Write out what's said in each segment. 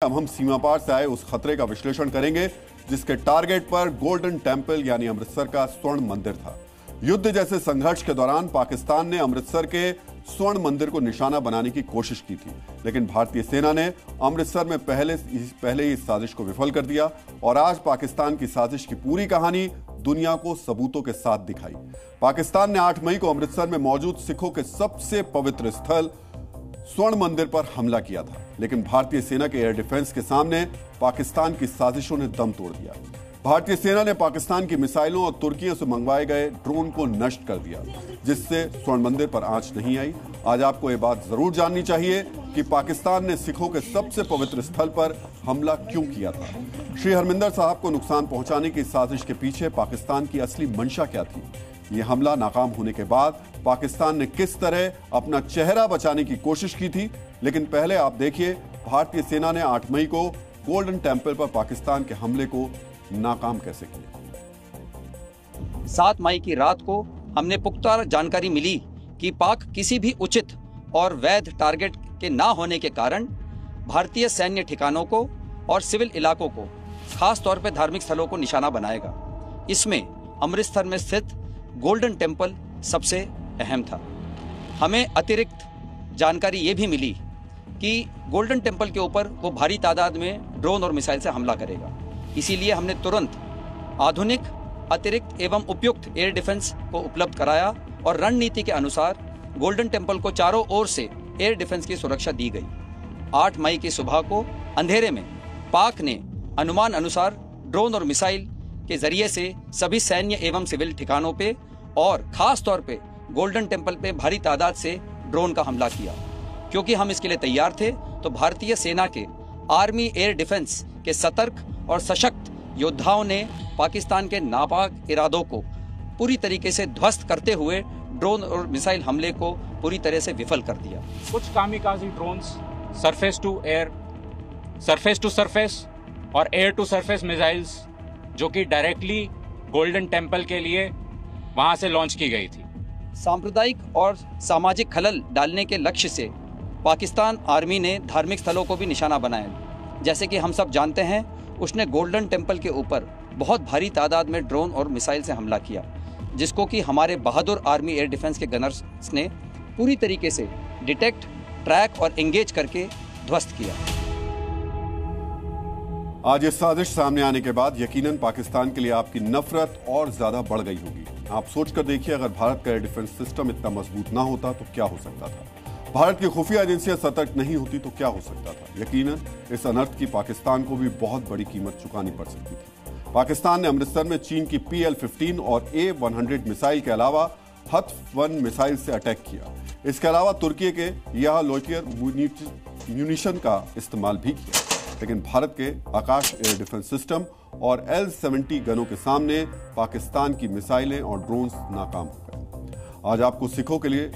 अब हम सीमा पार से आए उस खतरे का विश्लेषण करेंगे जिसके टारगेट पर गोल्डन टेंपल यानी अमृतसर का स्वर्ण मंदिर था। युद्ध जैसे संघर्ष के दौरान पाकिस्तान ने अमृतसर के स्वर्ण मंदिर को निशाना बनाने की कोशिश की थी, लेकिन भारतीय सेना ने अमृतसर में पहले ही इस साजिश को विफल कर दिया और आज पाकिस्तान की साजिश की पूरी कहानी दुनिया को सबूतों के साथ दिखाई। पाकिस्तान ने 8 मई को अमृतसर में मौजूद सिखों के सबसे पवित्र स्थल स्वर्ण मंदिर पर हमला किया था, लेकिन भारतीय सेना के एयर डिफेंस के सामने पाकिस्तान की साजिशों ने दम तोड़ दिया। भारतीय सेना ने पाकिस्तान की मिसाइलों और तुर्कियों से मंगवाए गए ड्रोन को नष्ट कर दिया, जिससे स्वर्ण मंदिर पर आंच नहीं आई। आज आपको यह बात जरूर जाननी चाहिए कि पाकिस्तान ने सिखों के सबसे पवित्र स्थल पर हमला क्यों किया था। श्री हरमिंदर साहब को नुकसान पहुंचाने की साजिश के पीछे पाकिस्तान की असली मंशा क्या थी। यह हमला नाकाम होने के बाद पाकिस्तान ने किस तरह अपना चेहरा बचाने की कोशिश की थी। लेकिन पहले आप देखिए भारतीय सेना ने 8 मई को गोल्डन टेंपल पर पाकिस्तान के हमले को नाकाम कैसे किया। 7 मई की रात को हमने पुख्ता जानकारी मिली कि पाक किसी भी उचित और वैध टारगेट के ना होने के कारण भारतीय सैन्य ठिकानों को और सिविल इलाकों को, खास तौर पर धार्मिक स्थलों को निशाना बनाएगा। इसमें अमृतसर में स्थित गोल्डन टेंपल सबसे अहम था। हमें अतिरिक्त जानकारी ये भी मिली कि गोल्डन टेंपल के ऊपर वो भारी तादाद में ड्रोन और मिसाइल से हमला करेगा। इसीलिए हमने तुरंत आधुनिक, अतिरिक्त एवं उपयुक्त एयर डिफेंस को उपलब्ध कराया और रणनीति के अनुसार गोल्डन टेंपल को चारों ओर से एयर डिफेंस की सुरक्षा दी गई। 8 मई की सुबह को अंधेरे में पाक ने अनुमान अनुसार ड्रोन और मिसाइल के जरिए से सभी सैन्य एवं सिविल ठिकानों पे और खास तौर पे गोल्डन टेंपल पे भारी तादाद से ड्रोन का हमला किया। क्योंकि हम इसके लिए तैयार थे, तो भारतीय सेना के आर्मी एयर डिफेंस के सतर्क और सशक्त योद्धाओं ने पाकिस्तान के नापाक इरादों को पूरी तरीके से ध्वस्त करते हुए ड्रोन और मिसाइल हमले को पूरी तरह से विफल कर दिया। कुछ kamikaze drones surface to air, surface to surface और एयर टू सरफेस मिसाइल्स जो कि डायरेक्टली गोल्डन टेंपल के लिए वहां से लॉन्च की गई थी। सांप्रदायिक और सामाजिक खलल डालने के लक्ष्य से पाकिस्तान आर्मी ने धार्मिक स्थलों को भी निशाना बनाया। जैसे कि हम सब जानते हैं, उसने गोल्डन टेंपल के ऊपर बहुत भारी तादाद में ड्रोन और मिसाइल से हमला किया, जिसको कि हमारे बहादुर आर्मी एयर डिफेंस के गनर्स ने पूरी तरीके से डिटेक्ट, ट्रैक और एंगेज करके ध्वस्त किया। आज ये साजिश सामने आने के बाद यकीनन पाकिस्तान के लिए आपकी नफरत और ज्यादा बढ़ गई होगी। आप सोचकर देखिए, अगर भारत का एयर डिफेंस सिस्टम इतना मजबूत ना होता तो क्या हो सकता था। भारत की खुफिया एजेंसियां सतर्क नहीं होती तो क्या हो सकता था। यकीनन इस अनर्थ की पाकिस्तान को भी बहुत बड़ी कीमत चुकानी पड़ सकती थी। पाकिस्तान ने अमृतसर में चीन की PL-15 और A-100 मिसाइल के अलावा हथ-1 मिसाइल से अटैक किया। इसके अलावा तुर्की के यह लोटियर म्यूनिशन का इस्तेमाल भी किया, लेकिन भारत के आकाश एयर डिफेंस सिस्टम और L-70 गनों के सामने पाकिस्तान की मिसाइलें और ड्रोन्स नाकाम हो गए। आज आपको सिखों के लिए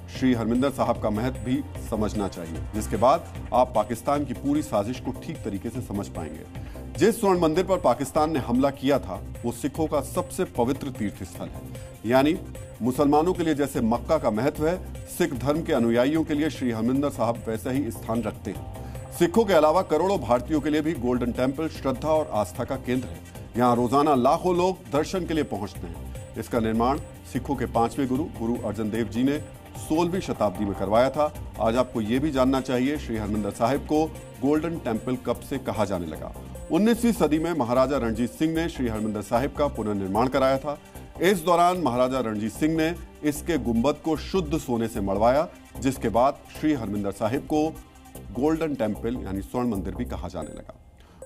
श्री हरमिंदर साहब का महत्व भी समझना चाहिए, जिसके बाद आप पाकिस्तान की पूरी साजिश को ठीक तरीके से समझ पाएंगे। जिस स्वर्ण मंदिर पर पाकिस्तान ने हमला किया था वो सिखों का सबसे पवित्र तीर्थ स्थल है। यानी मुसलमानों के लिए जैसे मक्का का महत्व है, सिख धर्म के अनुयायियों के लिए श्री हरमिंदर साहब वैसा ही स्थान रखते हैं। सिखों के अलावा करोड़ों भारतीयों के लिए भी गोल्डन टेंपल श्रद्धा और आस्था का केंद्र है। यहाँ रोजाना लाखों लोग दर्शन के लिए पहुंचते हैं। इसका निर्माण सिखों के 5वें गुरु अर्जन देव जी ने 16वीं शताब्दी में करवाया था। आज आपको यह भी जानना चाहिए श्री हरमिंदर साहिब को गोल्डन टेंपल कब से कहा जाने लगा। 19वीं सदी में महाराजा रणजीत सिंह ने श्री हरमिंदर साहिब का पुनर्निर्माण कराया था। इस दौरान महाराजा रणजीत सिंह ने इसके गुंबद को शुद्ध सोने से मढ़वाया, जिसके बाद श्री हरमिंदर साहिब को गोल्डन टेंपल यानी स्वर्ण मंदिर भी कहा जाने लगा।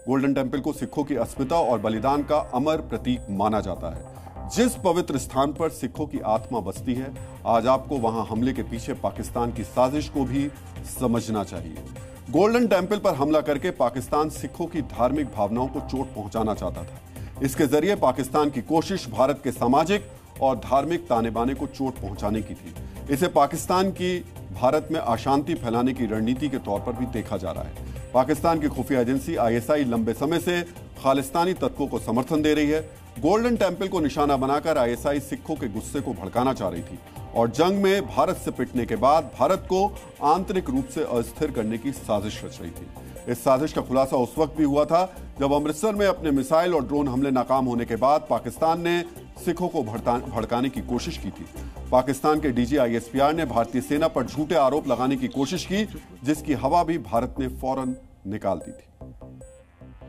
गोल्डन टेंपल को सिखों की अस्मिता और बलिदान का अमर प्रतीक माना जाता है। जिस पवित्र स्थान पर सिखों की आत्मा बसती है, आज आपको वहां हमले के पीछे पाकिस्तान की साजिश को भी समझना चाहिए। गोल्डन टेंपल पर हमला करके पाकिस्तान सिखों की धार्मिक भावनाओं को चोट पहुंचाना चाहता था। इसके जरिए पाकिस्तान की कोशिश भारत के सामाजिक और धार्मिक ताने बाने को चोट पहुंचाने की थी। इसे पाकिस्तान की भारत में अशांति फैलाने की रणनीति के तौर पर भी देखा जा रहा है। पाकिस्तान की खुफिया एजेंसी ISI लंबे समय से खालिस्तानी तत्वों को समर्थन दे रही है। गोल्डन टेंपल को निशाना बनाकर ISI सिखों के गुस्से को भड़काना चाह रही थी और जंग में भारत से पिटने के बाद भारत को आंतरिक रूप से अस्थिर करने की साजिश रच रही थी। इस साजिश का खुलासा उस वक्त भी हुआ था जब अमृतसर में अपने मिसाइल और ड्रोन हमले नाकाम होने के बाद पाकिस्तान ने सिखों को भड़काने की कोशिश की थी। पाकिस्तान के डीजी ISPR ने भारतीय सेना पर झूठे आरोप लगाने की कोशिश की, जिसकी हवा भी भारत ने फौरन निकाल दी थी।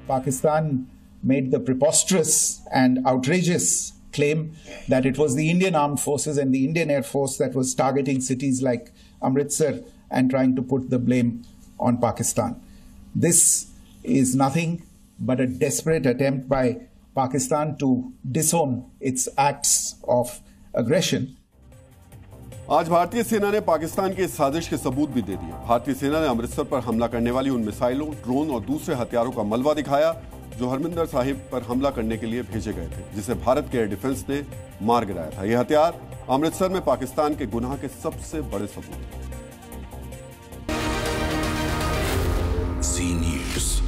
Pakistan made the preposterous and outrageous claim that it was the Indian Armed Forces and the Indian Air Force that was targeting cities like Amritsar and trying to put the blame on Pakistan. This is nothing but a desperate attempt by Pakistan to disown its acts of aggression. आज भारतीय सेना ने पाकिस्तान की इस साजिश के सबूत भी दे दिए। भारतीय सेना ने अमृतसर पर हमला करने वाली उन मिसाइलों, ड्रोन और दूसरे हथियारों का मलबा दिखाया जो हरमिंदर साहिब पर हमला करने के लिए भेजे गए थे, जिसे भारत के एयर डिफेंस ने मार गिराया था। यह हथियार अमृतसर में पाकिस्तान के गुनाह के सबसे बड़े सबूत हैं। Zee News।